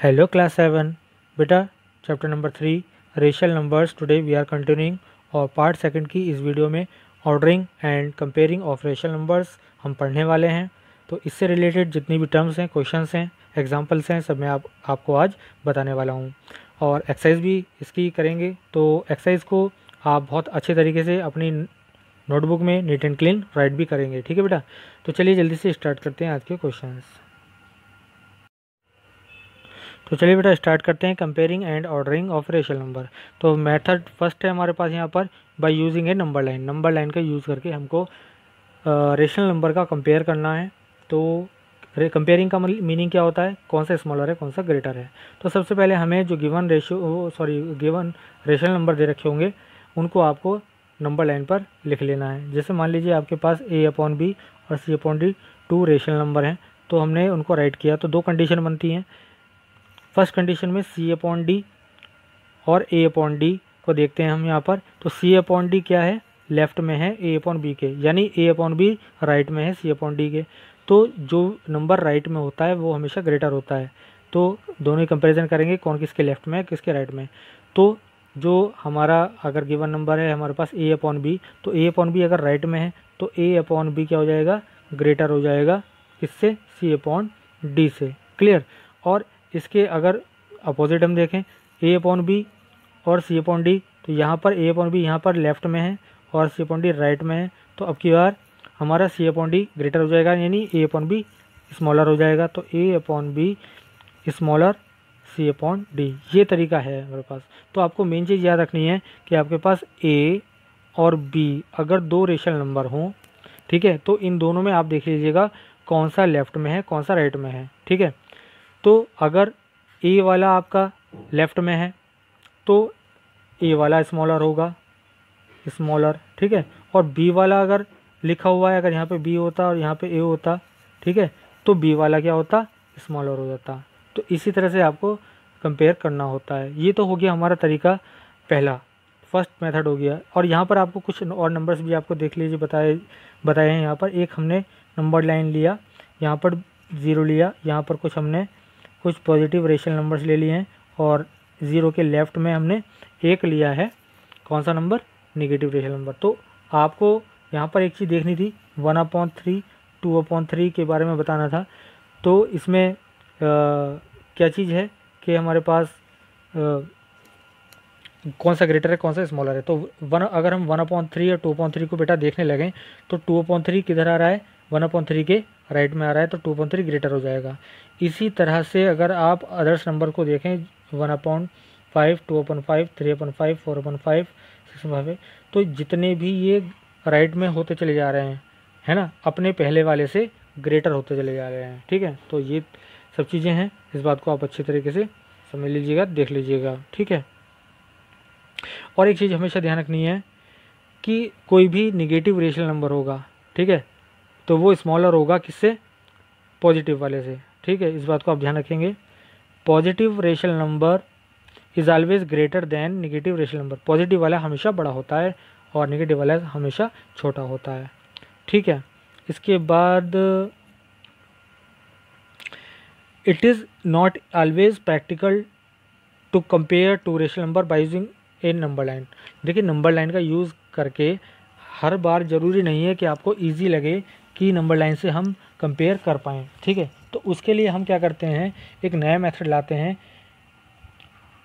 Hello class 7 बेटा chapter number 3 rational numbers. Today we are continuing our part second की इस video में ordering and comparing of rational numbers हम पढ़ने वाले हैं। तो इससे रिलेटेड जितनी भी टर्म्स हैं, क्वेश्चंस हैं, एग्जांपल्स हैं, सब मैं आपको आज बताने वाला हूं और एक्सरसाइज भी इसकी करेंगे। तो एक्सरसाइज को आप बहुत अच्छे तरीके से अपनी नोटबुक में नीट एंड क्लीन राइट भी करेंगे। ठीक है बेटा, तो चलिए जल्दी से स्टार्ट करते हैं आज के क्वेश्चंस। तो चलिए बेटा स्टार्ट करते हैं comparing and ordering of racial number. तो मेथड फर्स्ट है हमारे पास यहाँ पर bye using a number line. Number line का यूज़ करके हमको रेशियल नंबर का कंपेयर करना है। तो कंपेयरिंग का मीनिंग क्या होता है, कौन सा स्मॉलर है कौन सा ग्रेटर है। तो सबसे पहले हमें जो गिवन रेशियल नंबर दे रखे होंगे उनको आपको नंबर लाइन पर लिख लेना है। जैसे मान लीजिए आपके पास a/b और c/d 2 रेशियल नंबर हैं, तो हमने उनको राइट किया। तो दो कंडीशन बनती हैं। फर्स्ट कंडीशन में c/d और a/d को देखते हैं हम यहाँ पर। तो c/d क्या है, लेफ्ट में है a/b के, यानी a/b राइट में है c/d के। तो जो नंबर राइट में होता है वो हमेशा ग्रेटर होता है। तो दोनों ही कंपैरिजन करेंगे कौन किसके लेफ्ट में है किसके राइट में। तो जो हमारा अगर गिवन नंबर है हमारे पास a/b, तो a/b अगर राइट में है तो a/b क्या हो जाएगा, ग्रेटर हो जाएगा इससे c/d से। क्लियर। और इसके अगर अपोजिट हम देखें a/b और c/d, तो यहाँ पर a/b यहाँ पर लेफ्ट में है और c/d राइट में है। तो अब की बार हमारा c/d ग्रेटर हो जाएगा, यानी a/b स्मॉलर हो जाएगा। तो a/b स्मॉलर c/d, ये तरीका है हमारे पास। तो आपको मेन चीज़ याद रखनी है कि आपके पास a और b अगर दो रेशियल नंबर हों, ठीक है, तो इन दोनों में आप देख लीजिएगा कौन सा लेफ्ट में है कौन सा राइट में है। ठीक है, तो अगर ए वाला आपका लेफ्ट में है तो ए वाला स्मॉलर होगा, स्मॉलर। ठीक है, और बी वाला अगर लिखा हुआ है, अगर यहाँ पे बी होता और यहाँ पे ए होता, ठीक है, तो बी वाला क्या होता, स्मॉलर हो जाता। तो इसी तरह से आपको कंपेयर करना होता है। ये तो हो गया हमारा तरीका पहला, फर्स्ट मेथड हो गया। और यहाँ पर आपको कुछ और नंबर्स भी आपको देख लीजिए बताए हैं। यहाँ पर एक हमने नंबर लाइन लिया, यहाँ पर 0 लिया, यहाँ पर कुछ पॉजिटिव रेशियल नंबर्स ले लिए हैं और 0 के लेफ्ट में हमने एक लिया है, कौन सा नंबर, नेगेटिव रेशियल नंबर। तो आपको यहाँ पर एक चीज़ देखनी थी, 1/3 2/3 के बारे में बताना था। तो इसमें क्या चीज़ है कि हमारे पास कौन सा ग्रेटर है कौन सा स्मॉलर है। तो अगर हम 1/3 या 2/3 को बेटा देखने लगें तो 2/3 किधर आ रहा है, 1/3 के राइट में आ रहा है, तो 2/3 ग्रेटर हो जाएगा। इसी तरह से अगर आप अदर्स नंबर को देखें 1/5 2/5 3/5 4/5 6/5, तो जितने भी ये राइट में होते चले जा रहे हैं, है ना, अपने पहले वाले से ग्रेटर होते चले जा रहे हैं। ठीक है, तो ये सब चीज़ें हैं, इस बात को आप अच्छे तरीके से समझ लीजिएगा, देख लीजिएगा। ठीक है, और एक चीज़ हमेशा ध्यान रखनी है कि कोई भी निगेटिव रेशियल नंबर होगा, ठीक है, तो वो स्मॉलर होगा किससे, पॉजिटिव वाले से। ठीक है, इस बात को आप ध्यान रखेंगे। Positive racial number is always greater than negative racial number. Positive वाला हमेशा बड़ा होता है और निगेटिव वाला हमेशा छोटा होता है। ठीक है, इसके बाद it is not always practical to compare to rational number by using a number line. देखिए, नंबर लाइन का यूज़ करके हर बार ज़रूरी नहीं है कि आपको ईजी लगे कि नंबर लाइन से हम कंपेयर कर पाएँ। ठीक है, तो उसके लिए हम क्या करते हैं, एक नया मेथड लाते हैं,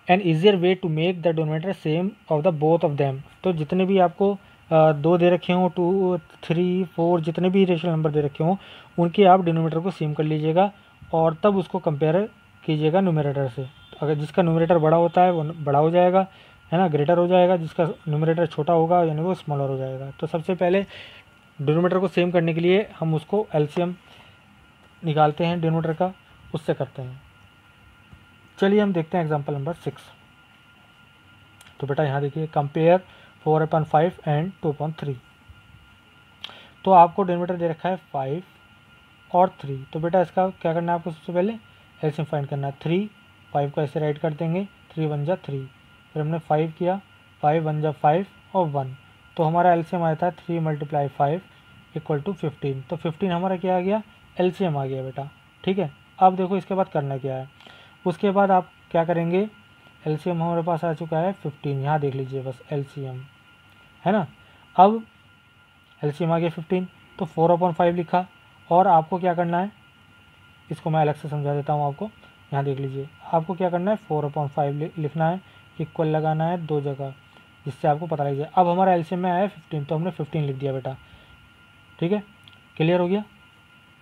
an easier way to make the denominator same of both of ऑफ देम। तो जितने भी आपको दो दे रखे हों, 2 3 4 जितने भी रेशियल नंबर दे रखे हों, उनके आप डिनोमिनेटर को सेम कर लीजिएगा और तब उसको कंपेयर कीजिएगा न्यूमरेटर से। अगर जिसका न्यूमरेटर बड़ा होता है वो बड़ा हो जाएगा, है ना, ग्रेटर हो जाएगा। जिसका न्यूमरेटर छोटा होगा यानी वो स्मॉलर हो जाएगा। तो सबसे पहले डिनोमिनेटर को सेम करने के लिए हम उसको एलसीएम निकालते हैं डिनोमिनेटर का, उससे करते हैं। चलिए हम देखते हैं एग्जांपल नंबर 6। तो बेटा यहाँ देखिए, कंपेयर 4/5 एंड 2/3। तो आपको डिनोमिनेटर दे रखा है 5 और 3। तो बेटा इसका क्या करना है, आपको सबसे पहले एलसीएम फाइंड करना है। 3 5 को ऐसे राइट कर देंगे, 3 1 जा 3, फिर हमने 5 किया, 5 1 जा 5 और 1, तो हमारा एलसीएम आया था 3 × 5 = 15। तो 15 हमारा क्या आ गया, एलसीएम आ गया बेटा। ठीक है, अब देखो इसके बाद करना क्या है, उसके बाद आप क्या करेंगे, एलसीएम हमारे पास आ चुका है 15, यहाँ देख लीजिए बस एलसीएम है ना। अब एलसीएम आ गया 15, तो 4/5 लिखा। और आपको क्या करना है, इसको मैं अलग से समझा देता हूँ आपको। यहाँ देख लीजिए, आपको क्या करना है, 4/5 लिखना है, इक्वल लगाना है 2 जगह, जिससे आपको पता लग जाए। अब हमारा एलसीएम में आया है 15, तो हमने 15 लिख दिया बेटा, ठीक है, क्लियर हो गया।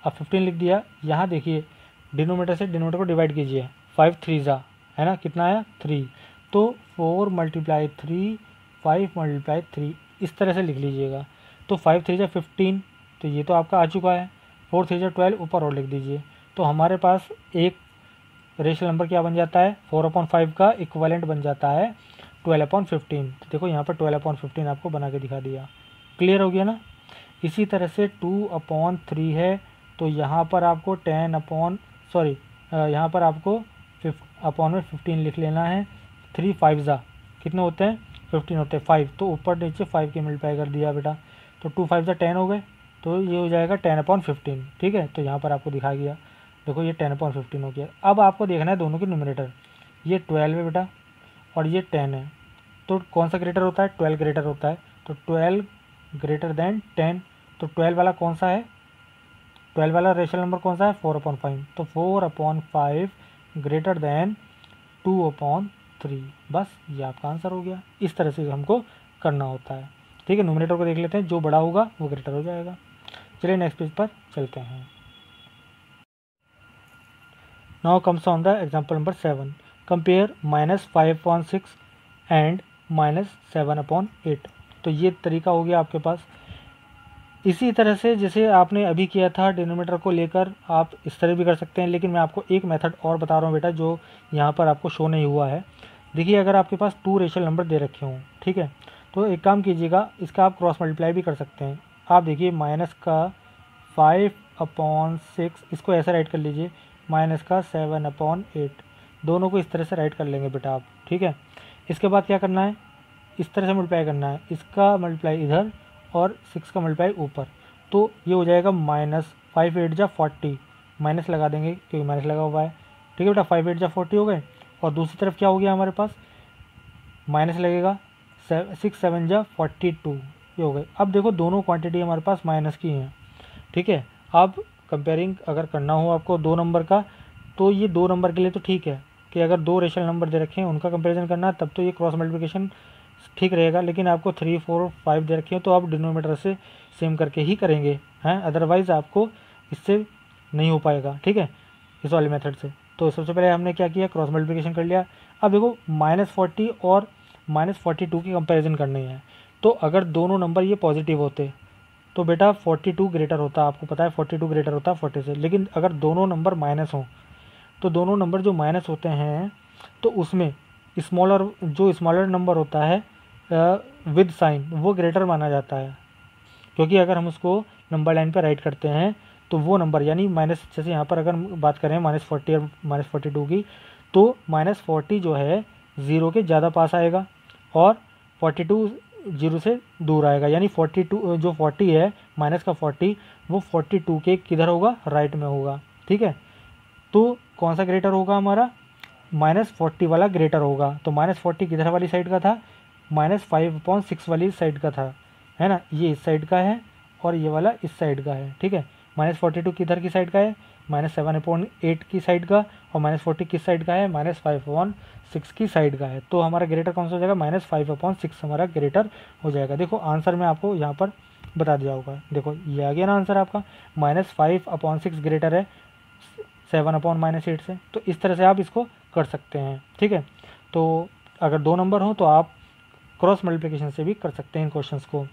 अब 15 लिख दिया। यहाँ देखिए, डिनोमीटर से डिनोमीटर को डिवाइड कीजिए, 5 3 जा है ना, कितना आया 3, तो 4 × 3 5 × 3 इस तरह से लिख लीजिएगा। तो 5 3 जा 15, तो ये तो आपका आ चुका है। 4 3 जा 12 ऊपर और लिख दीजिए। तो हमारे पास एक रेशनल नंबर क्या बन जाता है, 4/5 का इक्वलेंट बन जाता है 12/15। तो देखो यहाँ पर 12/15 आपको बना के दिखा दिया, क्लियर हो गया ना। इसी तरह से 2/3 है, तो यहाँ पर आपको यहाँ पर आपको अपॉन में 15 लिख लेना है। 3 5 जा कितने होते हैं, 15 होते हैं, 5 तो ऊपर नीचे 5 के मल्टीप्लाई कर दिया बेटा, तो 2 5 जा 10 हो गए, तो ये हो जाएगा 10/15, ठीक है। तो यहाँ पर आपको दिखा गया, देखो ये 10/15 हो गया। अब आपको देखना है दोनों के न्यूमरेटर, ये 12 है बेटा और ये 10 है, तो कौन सा ग्रेटर होता है, 12 ग्रेटर होता है। तो 12 ग्रेटर देन 10, तो 12 वाला कौन सा है, 12 वाला रेशनल नंबर कौन सा है, 4/5, तो 4/5 ग्रेटर देन 2/3, बस ये आपका आंसर हो गया। इस तरह से हमको करना होता है, ठीक है। न्यूमरेटर को देख लेते हैं, जो बड़ा होगा वो ग्रेटर हो जाएगा। चलिए नेक्स्ट पेज पर चलते हैं। Now comes on the example number 7, compare -5/6 and -7/8। तो ये तरीका हो गया आपके पास। इसी तरह से जैसे आपने अभी किया था डिनोमीटर को लेकर, आप इस तरह भी कर सकते हैं, लेकिन मैं आपको एक मेथड और बता रहा हूँ बेटा, जो यहाँ पर आपको शो नहीं हुआ है। देखिए, अगर आपके पास 2 रेशनल नंबर दे रखे हों, ठीक है, तो एक काम कीजिएगा, इसका आप क्रॉस मल्टीप्लाई भी कर सकते हैं। आप देखिए, माइनस का 5/6 इसको ऐसा राइट कर लीजिए, माइनस का 7/8, दोनों को इस तरह से राइट कर लेंगे बेटा आप, ठीक है। इसके बाद क्या करना है, इस तरह से मल्टीप्लाई करना है, इसका मल्टीप्लाई इधर और 6 का मल्टीप्लाई ऊपर, तो ये हो जाएगा -5 8 जा 40, माइनस लगा देंगे क्योंकि माइनस लगा हुआ है, ठीक है बेटा। 5 8 जा 40 हो गए, और दूसरी तरफ क्या हो गया हमारे पास, माइनस लगेगा, 6 7 जा 42, ये हो गए। अब देखो, दोनों क्वांटिटी हमारे पास माइनस की हैं, ठीक है। अब कंपेयरिंग अगर करना हो आपको 2 नंबर का, तो ये 2 नंबर के लिए तो ठीक है कि अगर 2 रेशनल नंबर दे रखे हैं उनका कंपेरिजन करना है, तब तो ये क्रॉस मल्टीप्लिकेशन ठीक रहेगा। लेकिन आपको 3 4 5 दे रखे हैं, तो आप डिनोमीटर से सेम करके ही करेंगे हैं, अदरवाइज़ आपको इससे नहीं हो पाएगा, ठीक है, इस वाले मेथड से। तो सबसे पहले हमने क्या किया, क्रॉस मल्टीप्लिकेशन कर लिया। अब देखो, -40 और -42 की कंपैरिजन करनी है, तो अगर दोनों नंबर ये पॉजिटिव होते तो बेटा 42 ग्रेटर होता, आपको पता है 42 ग्रेटर होता 40 से। लेकिन अगर दोनों नंबर माइनस हों, तो दोनों नंबर जो माइनस होते हैं, तो उसमें स्मॉलर नंबर होता है विद साइन, वो ग्रेटर माना जाता है। क्योंकि अगर हम उसको नंबर लाइन पर राइट करते हैं, तो वो नंबर यानी माइनस, जैसे यहाँ पर अगर बात करें -40 और -42 की, तो -40 जो है 0 के ज़्यादा पास आएगा और 42 0 से दूर आएगा, यानी 42 जो 40 है माइनस का 40, वो 42 के किधर होगा, राइट में होगा, ठीक है। तो कौन सा ग्रेटर होगा हमारा, -40 वाला ग्रेटर होगा। तो -40 किधर वाली साइड का था, -5/6 वाली साइड का था, है ना, ये इस साइड का है और ये वाला इस साइड का है, ठीक है। -42 किधर की साइड का है, -7/8 की साइड का, और -40 किस साइड का है, -5/6 की साइड का है। तो हमारा ग्रेटर कौन सा हो जाएगा, -5/6 हमारा ग्रेटर हो जाएगा। देखो आंसर में आपको यहाँ पर बता दिया होगा, देखो ये आ गया ना आंसर आपका, -5/6 ग्रेटर है 7/-8 से। तो इस तरह से आप इसको कर सकते हैं, ठीक है। तो अगर 2 नंबर हो तो आप क्रॉस मल्टीप्लिकेशन से भी कर सकते हैं इन क्वेश्चंस को।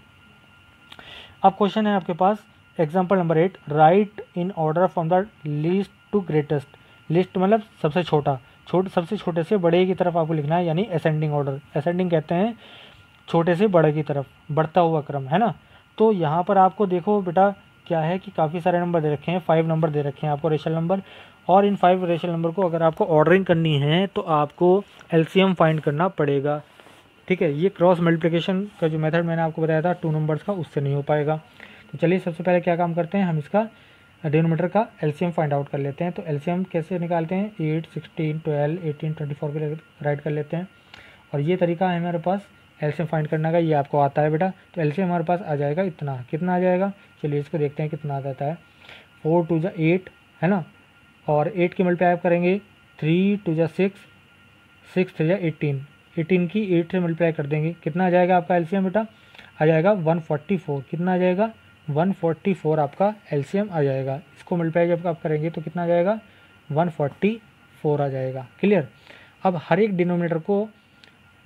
अब क्वेश्चन है आपके पास example number 8, write in order from the least to greatest. Least मतलब सबसे छोटा, सबसे छोटे से बड़े की तरफ आपको लिखना है, यानी असेंडिंग ऑर्डर। असेंडिंग कहते हैं छोटे से बड़े की तरफ बढ़ता हुआ क्रम, है ना। तो यहाँ पर आपको देखो बेटा क्या है कि काफ़ी सारे नंबर दे रखे हैं, 5 नंबर दे रखे हैं आपको रेशनल नंबर, और इन 5 रेशनल नंबर को अगर आपको ऑर्डरिंग करनी है तो आपको एलसीएम फाइंड करना पड़ेगा, ठीक है। ये क्रॉस मल्टीप्लिकेशन का जो मेथड मैंने आपको बताया था 2 नंबर्स का, उससे नहीं हो पाएगा। तो चलिए सबसे पहले क्या काम करते हैं, हम इसका डिनोमीटर का एलसीएम फाइंड आउट कर लेते हैं। तो एलसीएम कैसे निकालते हैं, 8, 16, 12, 18, 24 के राइट कर लेते हैं। और ये तरीका है हमारे पास एलसीएम फाइंड करने का, ये आपको आता है बेटा। तो एलसीएम हमारे पास आ जाएगा इतना, कितना आ जाएगा, चलिए इसको देखते हैं कितना आ जाता है। 4 2 जा 8 है ना, और 8 की मल्टीप्लाई आप करेंगे 3 2 जा 6, 6 3 जा 18, 18 की 8 से मल्टीप्लाई कर देंगे, कितना आ जाएगा आपका एलसीएम बेटा, आ जाएगा 144। कितना आ जाएगा, 144 आपका एलसीएम आ जाएगा। इसको मल्टीप्लाई जब आप करेंगे तो कितना आ जाएगा, 144 आ जाएगा। क्लियर। अब हर एक डिनोमिनेटर को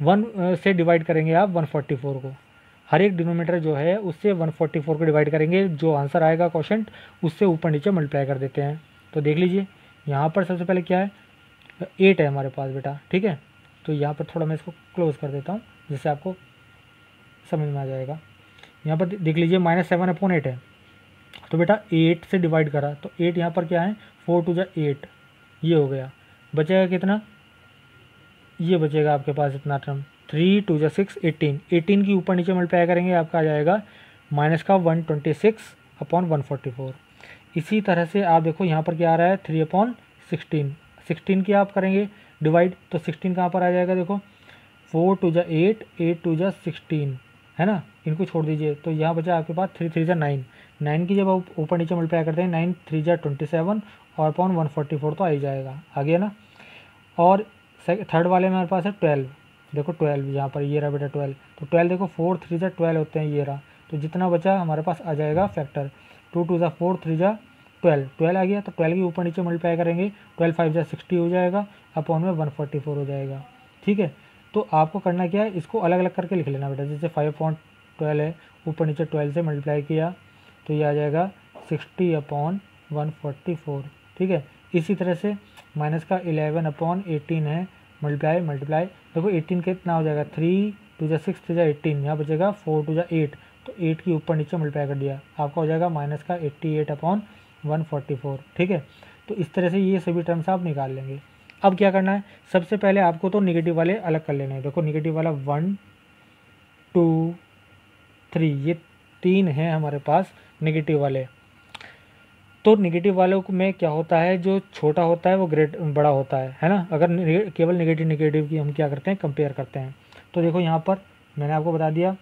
1 से डिवाइड करेंगे आप 144 को, हर एक डिनोमीटर जो है उससे 144 को डिवाइड करेंगे, जो आंसर आएगा क्वेश्चन उससे ऊपर नीचे मल्टीप्लाई कर देते हैं। तो देख लीजिए यहाँ पर सबसे पहले क्या है, 8 है हमारे पास बेटा, ठीक है। तो यहाँ पर थोड़ा मैं इसको क्लोज कर देता हूँ जिससे आपको समझ में आ जाएगा। यहाँ पर देख लीजिए -7/8 है, तो बेटा 8 से डिवाइड करा तो 8 यहाँ पर क्या है, 4 2 जा 8, ये हो गया। बचेगा कितना, ये बचेगा आपके पास इतना टर्म, 3 2 जा 6, 18, 18 की ऊपर नीचे मल्टीप्लाई करेंगे आपका आ जाएगा -126/144। इसी तरह से आप देखो यहाँ पर क्या आ रहा है, 3/16, 16 की आप करेंगे डिवाइड तो 16 कहाँ पर आ जाएगा, देखो 4 2 जा 8, 8 2 जा 16 है ना, इनको छोड़ दीजिए तो यहाँ बचा आपके पास 3 3 जा 9, 9 की जब आप ऊपर नीचे मल्टीप्लाई करते हैं 9 3 जा 27 और अपॉन 144 तो आ ही जाएगा, आ गया ना। और थर्ड वाले में हमारे पास है 12, देखो 12 यहाँ पर ये रहा बेटा 12, तो 12 देखो 4 3 जा 12 होते हैं, ये रहा। तो जितना बचा हमारे पास आ जाएगा फैक्टर, 2 2 जा 4, 3 जा 12, 12 आ गया। तो 12 के ऊपर नीचे मल्टीप्लाई करेंगे, 12 5 जा 60 हो जाएगा, अपॉन में 144 हो जाएगा, ठीक है। तो आपको करना क्या है, इसको अलग अलग करके लिख लेना बेटा, जैसे 5/12 है, ऊपर नीचे 12 से मल्टीप्लाई किया तो ये आ जाएगा 60/144, ठीक है। इसी तरह से माइनस का 11/18 है, मल्टीप्लाई देखो 18 कितना हो जाएगा, 3 2 जा 6 3 जा 18, यहाँ बचेगा 4 2 जा 8, तो 8 की ऊपर नीचे मल्टीप्लाई कर दिया, आपका हो जाएगा माइनस का 88/144, ठीक है। तो इस तरह से ये सभी टर्म्स आप निकाल लेंगे। अब क्या करना है, सबसे पहले आपको तो निगेटिव वाले अलग कर लेने हैं। देखो निगेटिव वाला 1 2 3, ये 3 हैं हमारे पास निगेटिव वाले। तो निगेटिव वालों में क्या होता है, जो छोटा होता है वो बड़ा होता है ना। अगर केवल निगेटिव की हम क्या करते हैं, कंपेयर करते हैं। तो देखो यहाँ पर मैंने आपको बता दिया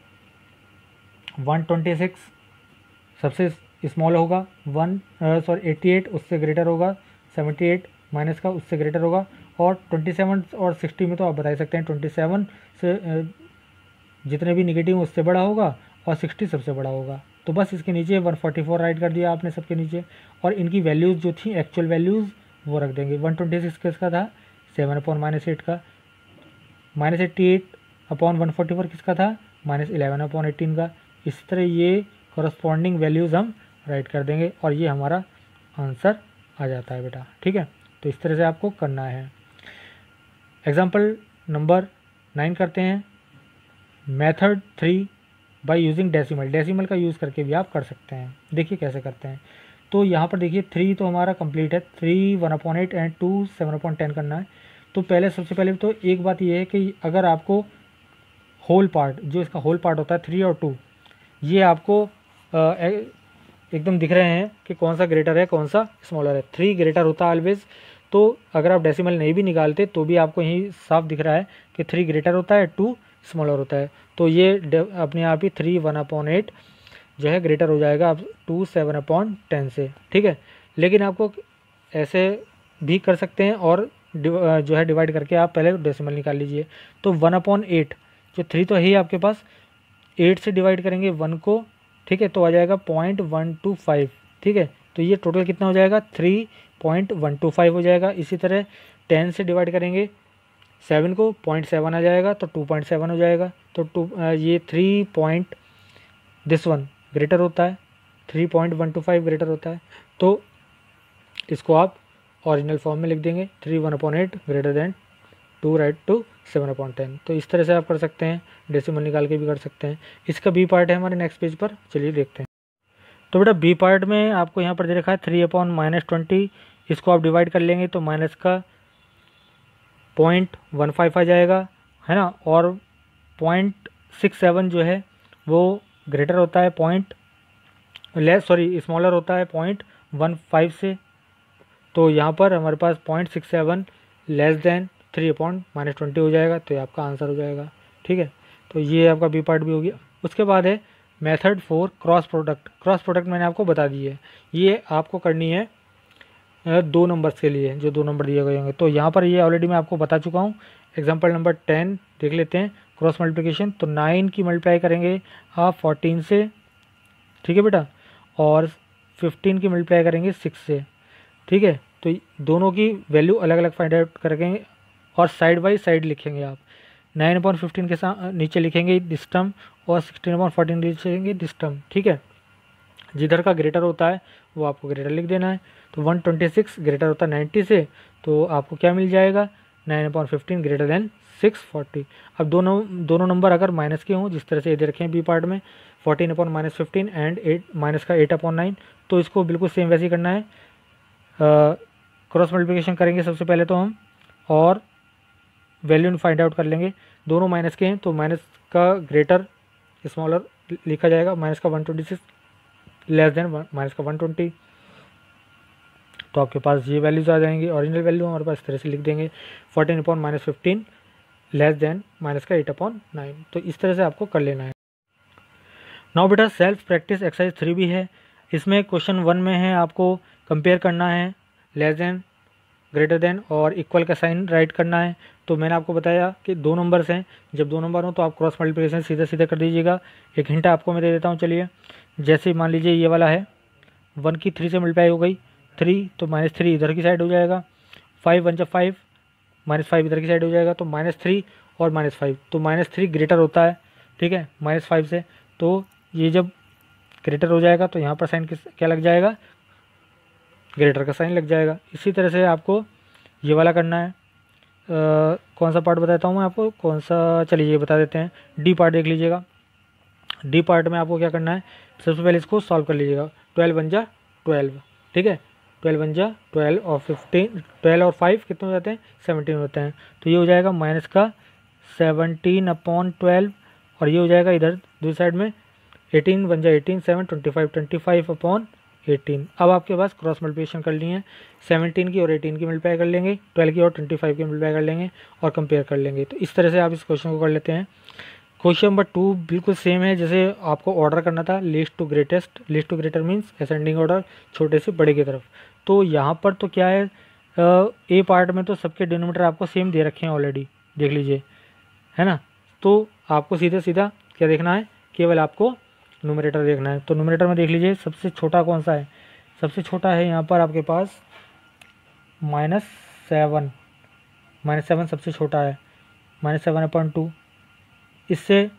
126 सबसे स्मॉल होगा, 88 उससे ग्रेटर होगा, 78 माइनस का उससे ग्रेटर होगा, और 27 और 60 में तो आप बता सकते हैं 27 से जितने भी निगेटिव उससे बड़ा होगा और 60 सबसे बड़ा होगा। तो बस इसके नीचे 144 राइट कर दिया आपने सबके नीचे, और इनकी वैल्यूज़ जो थी एक्चुअल वैल्यूज़ वो रख देंगे। 126 किसका था, 7/-8 का, -88/144 किसका था, -11/18 का। इस तरह ये कॉरस्पॉन्डिंग वैल्यूज़ हम राइट कर देंगे और ये हमारा आंसर आ जाता है बेटा, ठीक है। तो इस तरह से आपको करना है। एग्जाम्पल नंबर 9 करते हैं। Method 3 by using decimal, decimal का यूज़ करके भी आप कर सकते हैं। देखिए कैसे करते हैं। तो यहाँ पर देखिए 3 तो हमारा कंप्लीट है, 3 1/8 एंड 2 7/10 करना है। तो पहले सबसे पहले तो एक बात ये है कि अगर आपको होल पार्ट, जो इसका होल पार्ट होता है 3 और 2, ये आपको एकदम दिख रहे हैं कि कौन सा ग्रेटर है कौन सा स्मॉलर है। 3 ग्रेटर होता है ऑलवेज। तो अगर आप डेसिमल नहीं भी निकालते तो भी आपको यही साफ दिख रहा है कि 3 ग्रेटर होता है, 2 स्मॉलर होता है। तो ये अपने आप ही 3 1/8 जो है ग्रेटर हो जाएगा अब 2 7/10 से, ठीक है। लेकिन आपको ऐसे भी कर सकते हैं और जो है डिवाइड करके आप पहले डेसिमल निकाल लीजिए। तो 1/8, जो 3 तो है ही आपके पास, 8 से डिवाइड करेंगे 1 को, ठीक है, तो आ जाएगा 0.125, ठीक है। तो ये टोटल कितना हो जाएगा, 3.125 हो जाएगा। इसी तरह 10 से डिवाइड करेंगे 7 को, 0.7 आ जाएगा, तो 2.7 हो जाएगा। तो ये 3 ग्रेटर होता है, 3.125 ग्रेटर होता है। तो इसको आप ओरिजिनल फॉर्म में लिख देंगे, 3 1/8 ग्रेटर देन 2 राइट टू 7/10। तो इस तरह से आप कर सकते हैं, डेसिमल निकाल के भी कर सकते हैं। इसका बी पार्ट है हमारे नेक्स्ट पेज पर, चलिए देखते हैं। तो बेटा बी पार्ट में आपको यहाँ पर दे रखा है 3/-20, इसको आप डिवाइड कर लेंगे तो माइनस का 0.15 आ जाएगा, है ना। और 0.67 जो है वो ग्रेटर होता है, स्मॉलर होता है 1.5 से, तो यहाँ पर हमारे पास 0.67 लेस देन 3/-20 हो जाएगा, तो ये आपका आंसर हो जाएगा। ठीक है, तो ये आपका बी पार्ट भी हो गया। उसके बाद है method 4 cross product. Cross product मैंने आपको बता दी है, ये आपको करनी है 2 नंबर्स के लिए, जो 2 नंबर दिए गए होंगे। तो यहाँ पर ये ऑलरेडी मैं आपको बता चुका हूँ। एग्जाम्पल नंबर 10 देख लेते हैं, क्रॉस मल्टीप्लिकेशन। तो 9 की मल्टीप्लाई करेंगे आप 14 से, ठीक है बेटा, और 15 की मल्टीप्लाई करेंगे 6 से। ठीक है, तो दोनों की वैल्यू अलग अलग फाइंड आउट करेंगे और साइड बाई साइड लिखेंगे आप। 9/15 के साथ नीचे लिखेंगे दिस टर्म और 16/14 लिखेंगे दिस टर्म। ठीक है, जिधर का ग्रेटर होता है वो आपको ग्रेटर लिख देना है। तो 126 ग्रेटर होता है 90 से, तो आपको क्या मिल जाएगा 9/15 ग्रेटर देन 640। अब दोनों नंबर अगर माइनस के हों, जिस तरह से ये दे रखे हैं बी पार्ट में 14/-15 एंड 8 माइनस का 8/9, तो इसको बिल्कुल सेम वैसे ही करना है। क्रॉस मल्टीप्लिकेशन करेंगे सबसे पहले तो हम, और वैल्यू फाइंड आउट कर लेंगे। दोनों माइनस के हैं तो माइनस का ग्रेटर स्मॉलर लिखा जाएगा, माइनस का 126 लेस देन माइनस का 120, तो आपके पास ये वैल्यूज आ जाएंगी। ओरिजिनल वैल्यू हमारे पास इस तरह से लिख देंगे 14/-15 लेस देन माइनस का 8/9। तो इस तरह से आपको कर लेना है। नाउ बेटा सेल्फ प्रैक्टिस एक्सरसाइज 3 भी है। इसमें क्वेश्चन 1 में है आपको कंपेयर करना है लेस देन, ग्रेटर देन और इक्वल का साइन राइट करना है। तो मैंने आपको बताया कि 2 नंबर्स हैं, जब 2 नंबर हो तो आप क्रॉस मल्टीप्लिकेशन सीधे सीधे कर दीजिएगा। एक हिंट आपको मैं दे देता हूँ, चलिए। जैसे मान लीजिए ये वाला है, 1 की 3 से मल्टीप्लाई हो गई 3, तो -3 इधर की साइड हो जाएगा। 5 1 5, -5 इधर की साइड हो जाएगा, तो -3 और -5, तो -3 ग्रेटर होता है, ठीक है, -5 से। तो ये जब ग्रेटर हो जाएगा तो यहाँ पर साइन क्या लग जाएगा, ग्रेटर का साइन लग जाएगा। इसी तरह से आपको ये वाला करना है। कौन सा पार्ट बताता हूँ मैं आपको, कौन सा, चलिए ये बता देते हैं। डी पार्ट देख लीजिएगा। डी पार्ट में आपको क्या करना है, सबसे पहले इसको सॉल्व कर लीजिएगा। 12 × 12, ठीक है, 12 × 12 और 15, 12 और 5 कितने हो जाते हैं, 17 होते हैं। तो ये हो जाएगा माइनस का 17/12, और ये हो जाएगा इधर दूसरी साइड में 18 × 18 7 25/18। अब आपके पास क्रॉस मल्टीप्लिकेशन करनी है, 17 की और 18 की मल्टीप्लाई कर लेंगे, 12 की और 25 की मल्टीप्लाई कर लेंगे और कंपेयर कर लेंगे। तो इस तरह से आप इस क्वेश्चन को कर लेते हैं। क्वेश्चन नंबर 2 बिल्कुल सेम है, जैसे आपको ऑर्डर करना था least to greatest. Least to greater means ascending order, छोटे से बड़े की तरफ। तो यहाँ पर तो क्या है, ए पार्ट में तो सबके डिनोमिनेटर आपको सेम दे रखे हैं ऑलरेडी, देख लीजिए, है ना। तो आपको सीधा सीधा क्या देखना है, केवल आपको न्यूमरेटर देखना है। तो न्यूमरेटर में देख लीजिए सबसे छोटा कौन सा है, सबसे छोटा है यहाँ पर आपके पास -7, -7 सबसे छोटा है, -7/2। इससे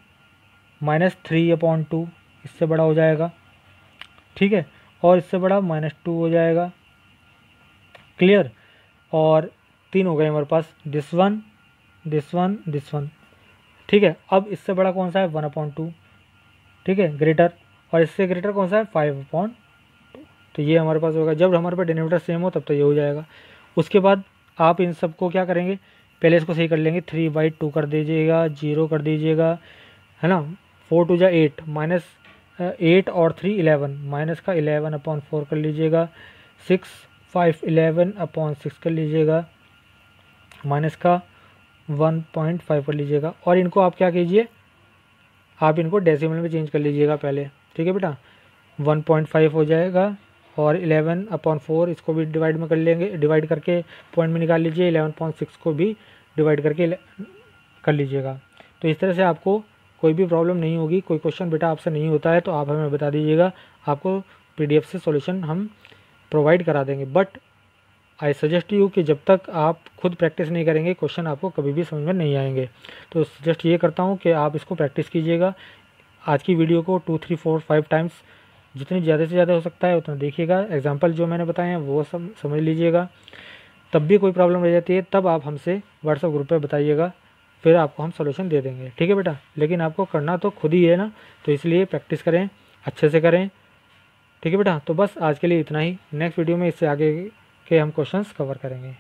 -3/2 इससे बड़ा हो जाएगा, ठीक है, और इससे बड़ा -2 हो जाएगा, क्लियर। और 3 हो गए हमारे पास, this one, this one, this one, ठीक है। अब इससे बड़ा कौन सा है, 1/2, ठीक है, ग्रेटर। और इससे ग्रेटर कौन सा है, 5/2। तो ये हमारे पास होगा। जब हमारे पास डिनोमिनेटर सेम हो तब तो ये हो जाएगा। उसके बाद आप इन सबको क्या करेंगे, पहले इसको सही कर लेंगे, 3/2 कर दीजिएगा, 0 कर दीजिएगा, है ना। 4 × 8, -8 और 3 11, माइनस का 11/4 कर लीजिएगा, 6 5 11/6 कर लीजिएगा, माइनस का 1.5 कर लीजिएगा। और इनको आप क्या कीजिए, आप इनको डेसिमल में चेंज कर लीजिएगा पहले, ठीक है बेटा। 1.5 हो जाएगा, और 11/4 इसको भी डिवाइड में कर लेंगे, डिवाइड करके पॉइंट में निकाल लीजिए, 11.6 को भी डिवाइड करके कर लीजिएगा। तो इस तरह से आपको कोई भी प्रॉब्लम नहीं होगी। कोई क्वेश्चन बेटा आपसे नहीं होता है तो आप हमें बता दीजिएगा, आपको PDF से सॉल्यूशन हम प्रोवाइड करा देंगे। बट आई सजेस्ट यू कि जब तक आप खुद प्रैक्टिस नहीं करेंगे क्वेश्चन आपको कभी भी समझ में नहीं आएंगे। तो सजेस्ट ये करता हूँ कि आप इसको प्रैक्टिस कीजिएगा। आज की वीडियो को 2 3 4 5 टाइम्स जितनी ज़्यादा से ज़्यादा हो सकता है उतना देखिएगा। एग्जाम्पल जो मैंने बताए हैं वो सब समझ लीजिएगा। तब भी कोई प्रॉब्लम रह जाती है तब आप हमसे व्हाट्सएप ग्रुप पे बताइएगा, फिर आपको हम सॉल्यूशन दे देंगे, ठीक है बेटा। लेकिन आपको करना तो खुद ही है ना, तो इसलिए प्रैक्टिस करें, अच्छे से करें, ठीक है बेटा। तो बस आज के लिए इतना ही। नेक्स्ट वीडियो में इससे आगे के हम क्वेश्चंस कवर करेंगे।